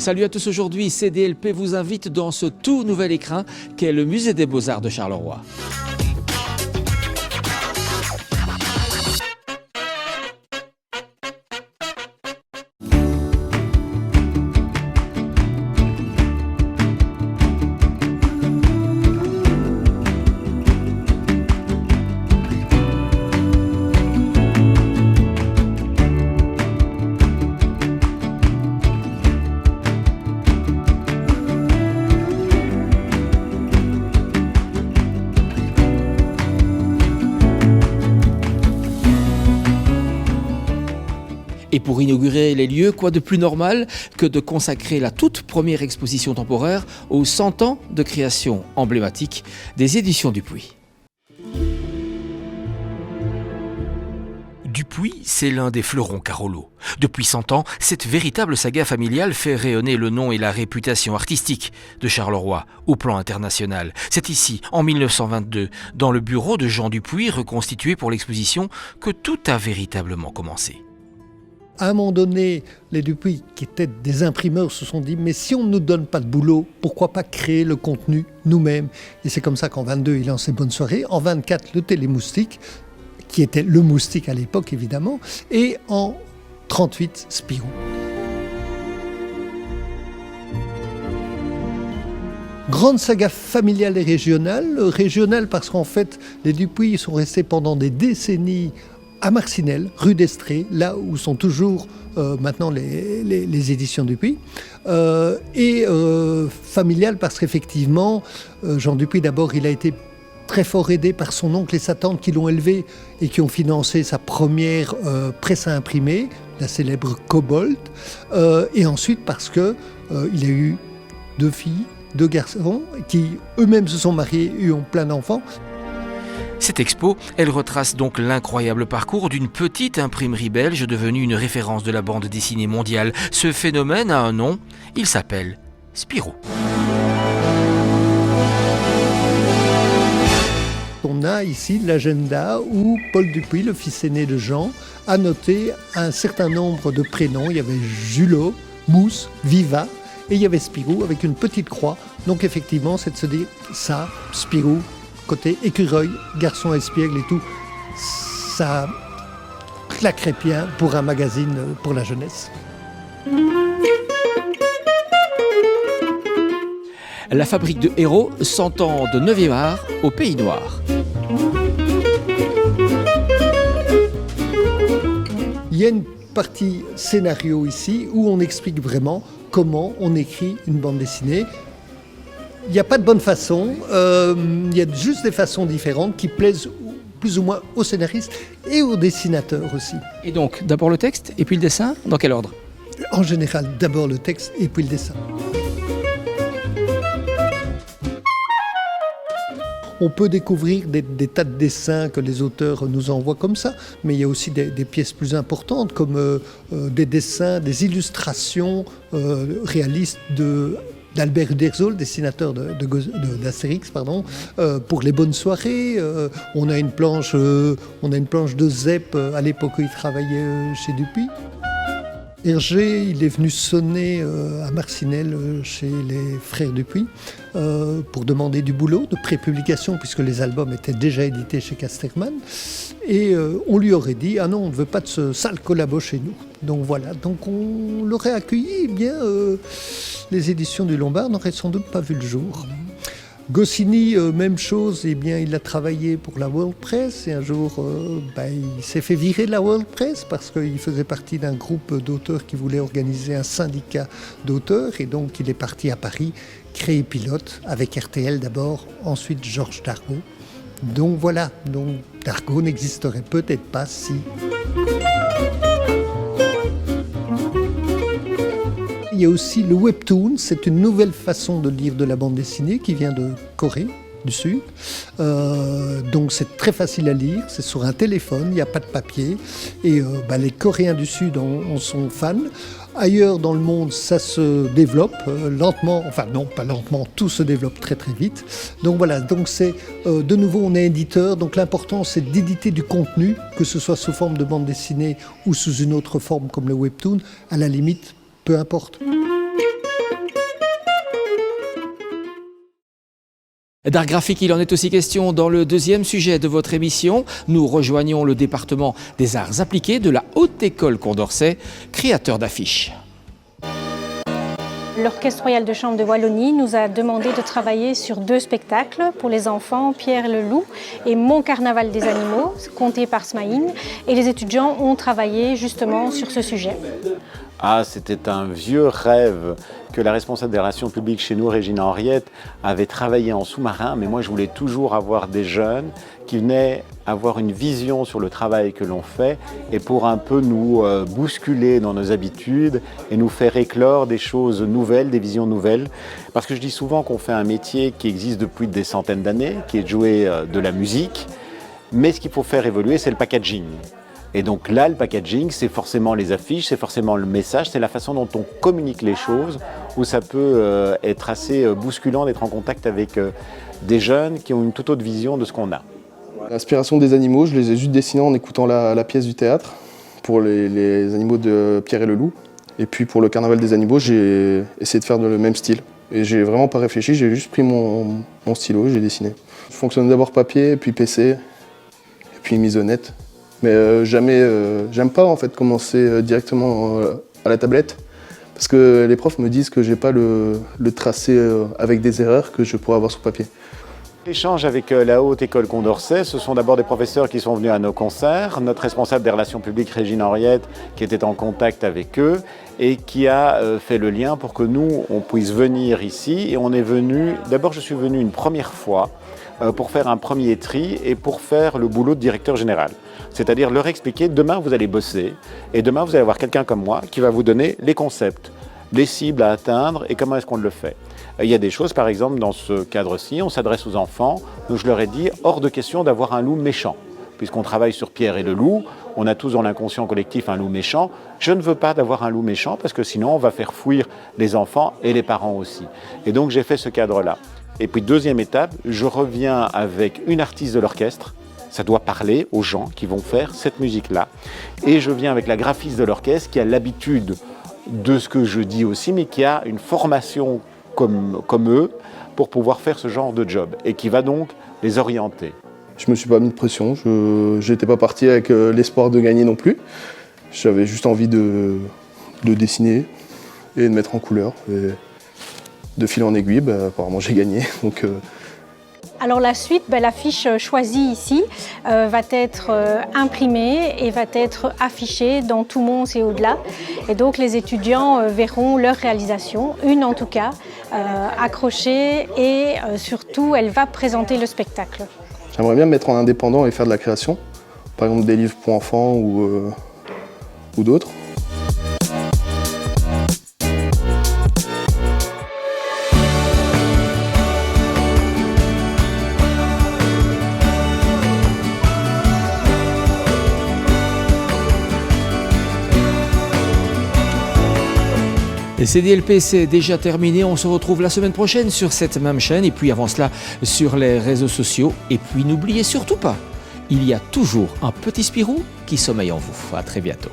Salut à tous, aujourd'hui CDLP vous invite dans ce tout nouvel écrin qu'est le Musée des Beaux-Arts de Charleroi. Et pour inaugurer les lieux, quoi de plus normal que de consacrer la toute première exposition temporaire aux 100 ans de création emblématique des éditions Dupuy. Dupuy, c'est l'un des fleurons Carolo. Depuis 100 ans, cette véritable saga familiale fait rayonner le nom et la réputation artistique de Charleroi au plan international. C'est ici, en 1922, dans le bureau de Jean Dupuy, reconstitué pour l'exposition, que tout a véritablement commencé. À un moment donné, les Dupuy, qui étaient des imprimeurs, se sont dit « mais si on ne nous donne pas de boulot, pourquoi pas créer le contenu nous-mêmes ?» Et c'est comme ça qu'en 22, ils lancent les Bonnes Soirées, en 24, le Télémoustique, qui était le moustique à l'époque évidemment, et en 38, Spirou. Grande saga familiale et régionale. Régionale parce qu'en fait, les Dupuy sont restés pendant des décennies à Marcinelle, rue d'Estrée, là où sont toujours maintenant les éditions Dupuy. Familiale parce qu'effectivement, Jean Dupuy d'abord, il a été très fort aidé par son oncle et sa tante qui l'ont élevé et qui ont financé sa première presse à imprimer, la célèbre Cobalt. Et ensuite parce qu'il a eu 2 filles, 2 garçons qui eux-mêmes se sont mariés et ont plein d'enfants. Cette expo, elle retrace donc l'incroyable parcours d'une petite imprimerie belge devenue une référence de la bande dessinée mondiale. Ce phénomène a un nom, il s'appelle Spirou. On a ici l'agenda où Paul Dupuy, le fils aîné de Jean, a noté un certain nombre de prénoms. Il y avait Julot, Mousse, Viva et il y avait Spirou avec une petite croix. Donc effectivement, c'est de se dire ça, Spirou, côté écureuil, garçon espiègle et tout, ça claquerait bien pour un magazine pour la jeunesse. La fabrique de héros, 100 ans de 9e art au Pays Noir. Il y a une partie scénario ici où on explique vraiment comment on écrit une bande dessinée. Il n'y a pas de bonne façon, il y a juste des façons différentes qui plaisent plus ou moins aux scénaristes et aux dessinateurs aussi. Et donc, d'abord le texte et puis le dessin, dans quel ordre ? En général, d'abord le texte et puis le dessin. On peut découvrir des tas de dessins que les auteurs nous envoient comme ça, mais il y a aussi des pièces plus importantes comme des dessins, des illustrations réalistes d'Albert Uderzo, dessinateur d'Astérix, pour les Bonnes Soirées. On a une planche de Zepp à l'époque où il travaillait chez Dupuy. Hergé, il est venu sonner à Marcinelle chez les frères Dupuy pour demander du boulot de prépublication puisque les albums étaient déjà édités chez Casterman. Et on lui aurait dit « Ah non, on ne veut pas de ce sale collabo chez nous ». Donc voilà, donc on l'aurait accueilli, eh bien les éditions du Lombard n'auraient sans doute pas vu le jour. Goscinny, même chose, eh bien, il a travaillé pour la World Press et un jour il s'est fait virer de la World Press parce qu'il faisait partie d'un groupe d'auteurs qui voulait organiser un syndicat d'auteurs et donc il est parti à Paris créer Pilote avec RTL d'abord, ensuite Georges Dargaud. Donc voilà, donc Dargaud n'existerait peut-être pas si... Il y a aussi le webtoon, c'est une nouvelle façon de lire de la bande dessinée qui vient de Corée du Sud. Donc c'est très facile à lire, c'est sur un téléphone, il n'y a pas de papier. Et les Coréens du Sud en sont fans. Ailleurs dans le monde, ça se développe lentement, enfin non, pas lentement, tout se développe très très vite. Donc voilà, donc c'est de nouveau on est éditeur, donc l'important c'est d'éditer du contenu, que ce soit sous forme de bande dessinée ou sous une autre forme comme le webtoon, à la limite, peu importe. D'art graphique, il en est aussi question dans le deuxième sujet de votre émission. Nous rejoignons le département des arts appliqués de la Haute École Condorcet, créateur d'affiches. L'Orchestre royal de chambre de Wallonie nous a demandé de travailler sur 2 spectacles pour les enfants, Pierre le loup et Mon carnaval des animaux, conté par Smaïn. Et les étudiants ont travaillé justement sur ce sujet. Ah, c'était un vieux rêve que la responsable des relations publiques chez nous, Régine Henriette, avait travaillé en sous-marin, mais moi je voulais toujours avoir des jeunes qui venaient avoir une vision sur le travail que l'on fait et pour un peu nous bousculer dans nos habitudes et nous faire éclore des choses nouvelles, des visions nouvelles. Parce que je dis souvent qu'on fait un métier qui existe depuis des centaines d'années, qui est de jouer de la musique, mais ce qu'il faut faire évoluer, c'est le packaging. Et donc là, le packaging, c'est forcément les affiches, c'est forcément le message, c'est la façon dont on communique les choses, où ça peut être assez bousculant d'être en contact avec des jeunes qui ont une toute autre vision de ce qu'on a. L'inspiration des animaux, je les ai juste dessinés en écoutant la pièce du théâtre, pour les animaux de Pierre et le loup. Et puis pour le carnaval des animaux, j'ai essayé de faire le même style. Et j'ai vraiment pas réfléchi, j'ai juste pris mon stylo, j'ai dessiné. Je fonctionne d'abord papier, puis PC, et puis mise au net. Mais j'aime pas en fait commencer directement à la tablette parce que les profs me disent que j'ai pas le tracé avec des erreurs que je pourrais avoir sur papier. L'échange avec la Haute École Condorcet, ce sont d'abord des professeurs qui sont venus à nos concerts, notre responsable des relations publiques, Régine Henriette, qui était en contact avec eux et qui a fait le lien pour que nous, on puisse venir ici. Et on est venu, d'abord je suis venu une première fois pour faire un premier tri et pour faire le boulot de directeur général. C'est-à-dire leur expliquer, demain vous allez bosser et demain vous allez avoir quelqu'un comme moi qui va vous donner les concepts, les cibles à atteindre et comment est-ce qu'on le fait. Il y a des choses, par exemple, dans ce cadre-ci, on s'adresse aux enfants, donc je leur ai dit, hors de question d'avoir un loup méchant. Puisqu'on travaille sur Pierre et le loup, on a tous dans l'inconscient collectif un loup méchant. Je ne veux pas d'avoir un loup méchant parce que sinon on va faire fuir les enfants et les parents aussi. Et donc j'ai fait ce cadre-là. Et puis deuxième étape, je reviens avec une artiste de l'orchestre. Ça doit parler aux gens qui vont faire cette musique-là. Et je viens avec la graphiste de l'orchestre qui a l'habitude de ce que je dis aussi, mais qui a une formation comme eux pour pouvoir faire ce genre de job et qui va donc les orienter. Je me suis pas mis de pression, je n'étais pas parti avec l'espoir de gagner non plus. J'avais juste envie de dessiner et de mettre en couleur. Et de fil en aiguille, apparemment j'ai gagné. Donc, Alors la suite, l'affiche choisie ici va être imprimée et va être affichée dans tout Mons et au-delà. Et donc les étudiants verront leur réalisation, une en tout cas, accrochée et surtout elle va présenter le spectacle. J'aimerais bien me mettre en indépendant et faire de la création, par exemple des livres pour enfants ou d'autres. Et CDLP, c'est déjà terminé. On se retrouve la semaine prochaine sur cette même chaîne et puis avant cela sur les réseaux sociaux. Et puis n'oubliez surtout pas, il y a toujours un petit Spirou qui sommeille en vous. À très bientôt.